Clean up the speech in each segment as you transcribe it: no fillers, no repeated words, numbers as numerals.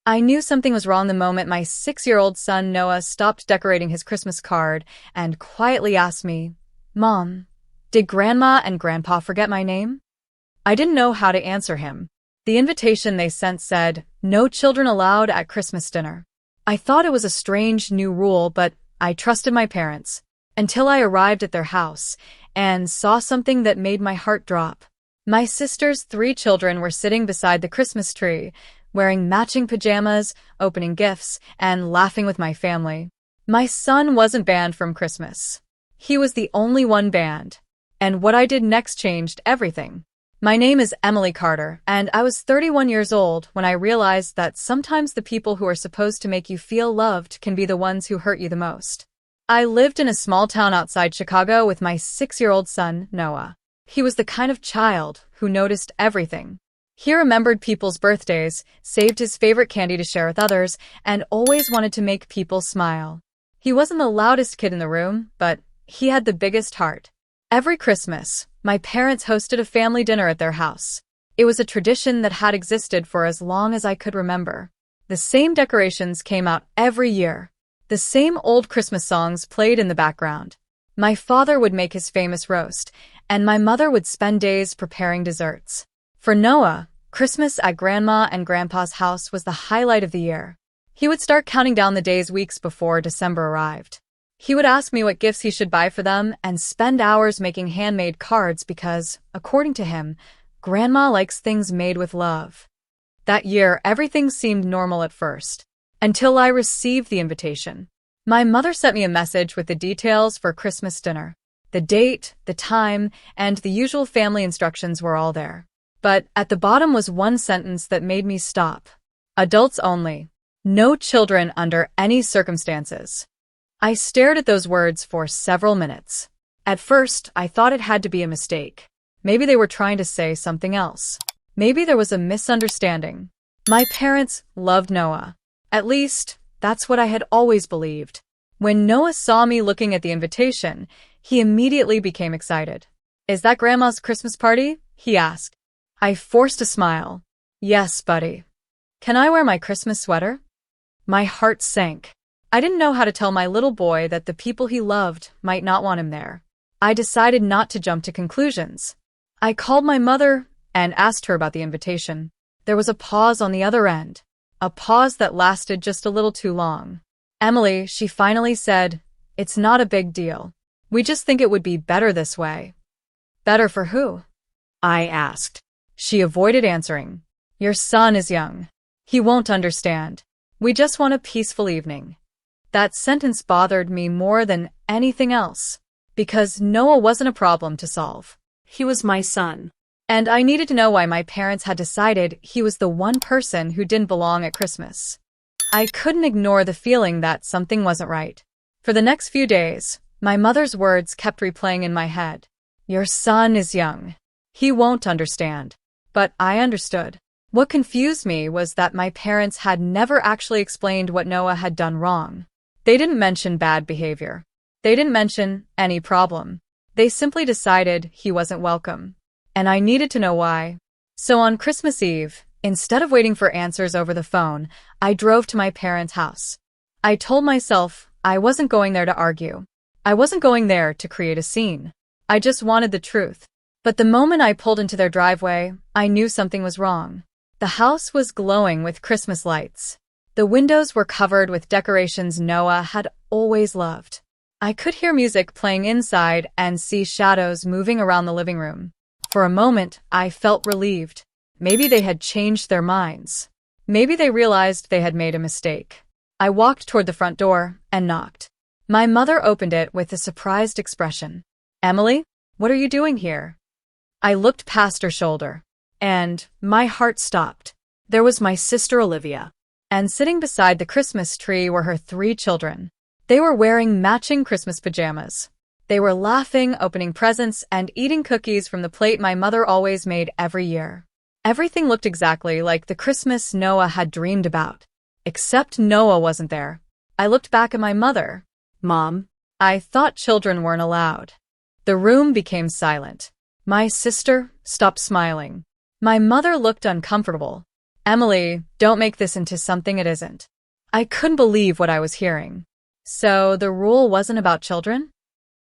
I knew something was wrong the moment my 6-year-old son Noah stopped decorating his Christmas card and quietly asked me, "Mom, did Grandma and Grandpa forget my name?" I didn't know how to answer him. The invitation they sent said, "No children allowed at Christmas dinner." I thought it was a strange new rule, but I trusted my parents until I arrived at their house and saw something that made my heart drop. My sister's 3 children were sitting beside the Christmas tree, wearing matching pajamas, opening gifts, and laughing with my family. My son wasn't banned from Christmas. He was the only one banned. And what I did next changed everything. My name is Emily Carter, and I was 31 years old when I realized that sometimes the people who are supposed to make you feel loved can be the ones who hurt you the most. I lived in a small town outside Chicago with my 6-year-old son, Noah. He was the kind of child who noticed everything. He remembered people's birthdays, saved his favorite candy to share with others, and always wanted to make people smile. He wasn't the loudest kid in the room, but he had the biggest heart. Every Christmas, my parents hosted a family dinner at their house. It was a tradition that had existed for as long as I could remember. The same decorations came out every year. The same old Christmas songs played in the background. My father would make his famous roast, and my mother would spend days preparing desserts. For Noah, Christmas at Grandma and Grandpa's house was the highlight of the year. He would start counting down the days weeks before December arrived. He would ask me what gifts he should buy for them and spend hours making handmade cards because, according to him, Grandma likes things made with love. That year, everything seemed normal at first, until I received the invitation. My mother sent me a message with the details for Christmas dinner. The date, the time, and the usual family instructions were all there. But at the bottom was one sentence that made me stop. Adults only. No children under any circumstances. I stared at those words for several minutes. At first, I thought it had to be a mistake. Maybe they were trying to say something else. Maybe there was a misunderstanding. My parents loved Noah. At least, that's what I had always believed. When Noah saw me looking at the invitation, he immediately became excited. "Is that Grandma's Christmas party?" he asked. I forced a smile. "Yes, buddy." "Can I wear my Christmas sweater?" My heart sank. I didn't know how to tell my little boy that the people he loved might not want him there. I decided not to jump to conclusions. I called my mother and asked her about the invitation. There was a pause on the other end. A pause that lasted just a little too long. "Emily," she finally said, "it's not a big deal. We just think it would be better this way." "Better for who?" I asked. She avoided answering. "Your son is young. He won't understand. We just want a peaceful evening." That sentence bothered me more than anything else, because Noah wasn't a problem to solve. He was my son. And I needed to know why my parents had decided he was the one person who didn't belong at Christmas. I couldn't ignore the feeling that something wasn't right. For the next few days, my mother's words kept replaying in my head. "Your son is young. He won't understand." But I understood. What confused me was that my parents had never actually explained what Noah had done wrong. They didn't mention bad behavior. They didn't mention any problem. They simply decided he wasn't welcome. And I needed to know why. So on Christmas Eve, instead of waiting for answers over the phone, I drove to my parents' house. I told myself I wasn't going there to argue. I wasn't going there to create a scene. I just wanted the truth. But the moment I pulled into their driveway, I knew something was wrong. The house was glowing with Christmas lights. The windows were covered with decorations Noah had always loved. I could hear music playing inside and see shadows moving around the living room. For a moment, I felt relieved. Maybe they had changed their minds. Maybe they realized they had made a mistake. I walked toward the front door and knocked. My mother opened it with a surprised expression. "Emily, what are you doing here?" I looked past her shoulder, and my heart stopped. There was my sister Olivia, and sitting beside the Christmas tree were her 3 children. They were wearing matching Christmas pajamas. They were laughing, opening presents, and eating cookies from the plate my mother always made every year. Everything looked exactly like the Christmas Noah had dreamed about. Except Noah wasn't there. I looked back at my mother. "Mom, I thought children weren't allowed." The room became silent. My sister stopped smiling. My mother looked uncomfortable. Emily, don't make this into something it isn't. I couldn't believe what I was hearing. So the rule wasn't about children?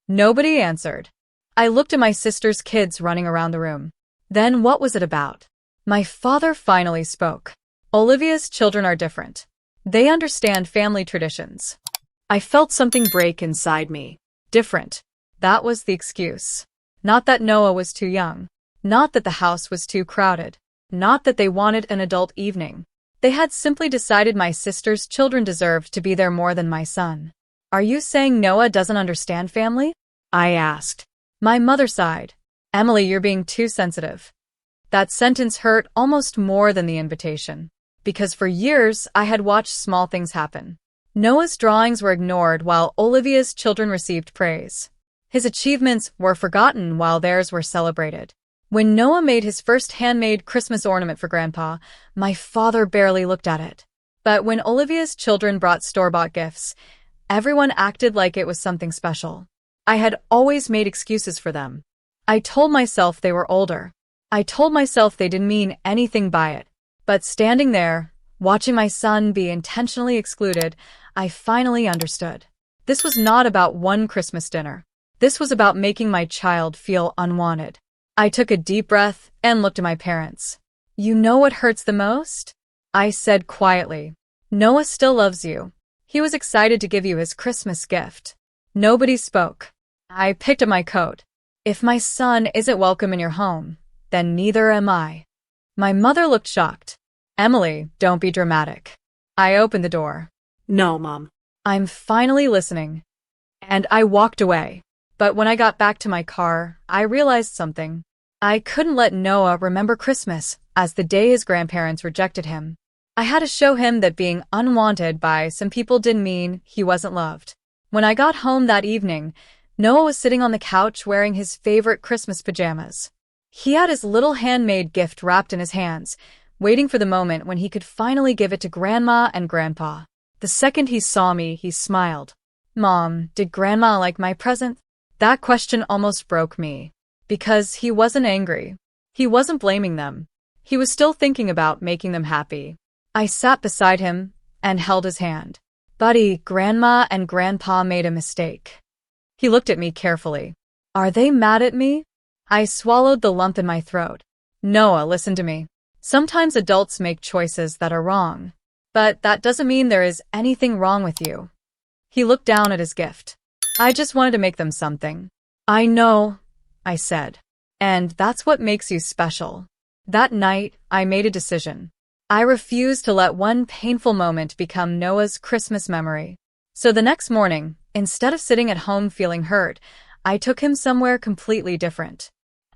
Nobody answered. I looked at my sister's kids running around the room. Then what was it about? My father finally spoke. Olivia's children are different. They understand family traditions. I felt something break inside me. Different. That was the excuse. Not that Noah was too young. Not that the house was too crowded. Not that they wanted an adult evening. They had simply decided my sister's children deserved to be there more than my son. Are you saying Noah doesn't understand family? I asked. My mother sighed. Emily, you're being too sensitive. That sentence hurt almost more than the invitation. Because for years, I had watched small things happen. Noah's drawings were ignored while Olivia's children received praise. His achievements were forgotten while theirs were celebrated. When Noah made his first handmade Christmas ornament for Grandpa, my father barely looked at it. But when Olivia's children brought store-bought gifts, everyone acted like it was something special. I had always made excuses for them. I told myself they were older. I told myself they didn't mean anything by it. But standing there, watching my son be intentionally excluded, I finally understood. This was not about one Christmas dinner. This was about making my child feel unwanted. I took a deep breath and looked at my parents. You know what hurts the most? I said quietly. Noah still loves you. He was excited to give you his Christmas gift. Nobody spoke. I picked up my coat. If my son isn't welcome in your home, then neither am I. My mother looked shocked. Emily, don't be dramatic. I opened the door. No, Mom. I'm finally listening. And I walked away. But when I got back to my car, I realized something. I couldn't let Noah remember Christmas as the day his grandparents rejected him. I had to show him that being unwanted by some people didn't mean he wasn't loved. When I got home that evening, Noah was sitting on the couch wearing his favorite Christmas pajamas. He had his little handmade gift wrapped in his hands, waiting for the moment when he could finally give it to Grandma and Grandpa. The second he saw me, he smiled. Mom, did Grandma like my present? That question almost broke me. Because he wasn't angry. He wasn't blaming them. He was still thinking about making them happy. I sat beside him and held his hand. Buddy, Grandma and Grandpa made a mistake. He looked at me carefully. Are they mad at me? I swallowed the lump in my throat. Noah, listen to me. Sometimes adults make choices that are wrong. But that doesn't mean there is anything wrong with you. He looked down at his gift. I just wanted to make them something. I know, I said. And that's what makes you special. That night, I made a decision. I refused to let one painful moment become Noah's Christmas memory. So the next morning, instead of sitting at home feeling hurt, I took him somewhere completely different.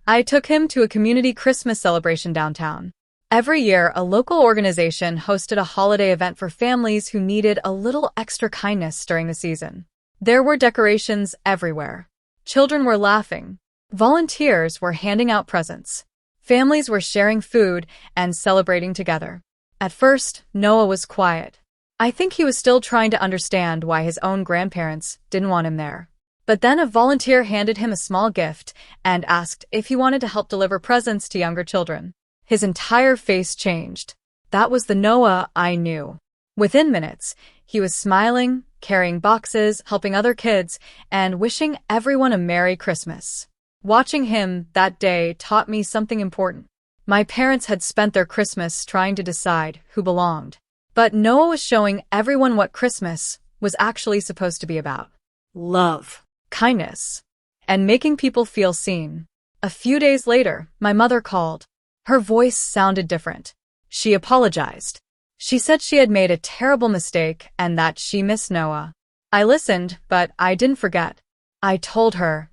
I took him to a community Christmas celebration downtown. Every year, a local organization hosted a holiday event for families who needed a little extra kindness during the season. There were decorations everywhere. Children were laughing. Volunteers were handing out presents. Families were sharing food and celebrating together. At first, Noah was quiet. I think he was still trying to understand why his own grandparents didn't want him there. But then a volunteer handed him a small gift and asked if he wanted to help deliver presents to younger children. His entire face changed. That was the Noah I knew. Within minutes, he was smiling, carrying boxes, helping other kids, and wishing everyone a Merry Christmas. Watching him that day taught me something important. My parents had spent their Christmas trying to decide who belonged. But Noah was showing everyone what Christmas was actually supposed to be about. Love. Kindness. And making people feel seen. A few days later, my mother called. Her voice sounded different. She apologized. She said she had made a terrible mistake and that she missed Noah. I listened, but I didn't forget. I told her,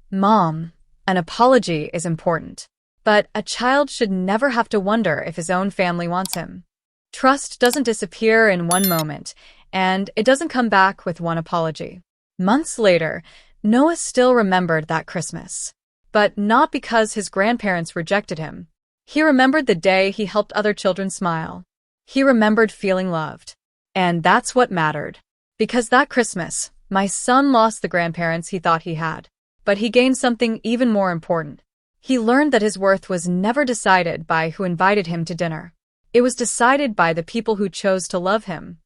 Mom, an apology is important. But a child should never have to wonder if his own family wants him. Trust doesn't disappear in one moment, and it doesn't come back with one apology. Months later, Noah still remembered that Christmas. But not because his grandparents rejected him. He remembered the day he helped other children smile. He remembered feeling loved. And that's what mattered. Because that Christmas, my son lost the grandparents he thought he had. But he gained something even more important. He learned that his worth was never decided by who invited him to dinner. It was decided by the people who chose to love him.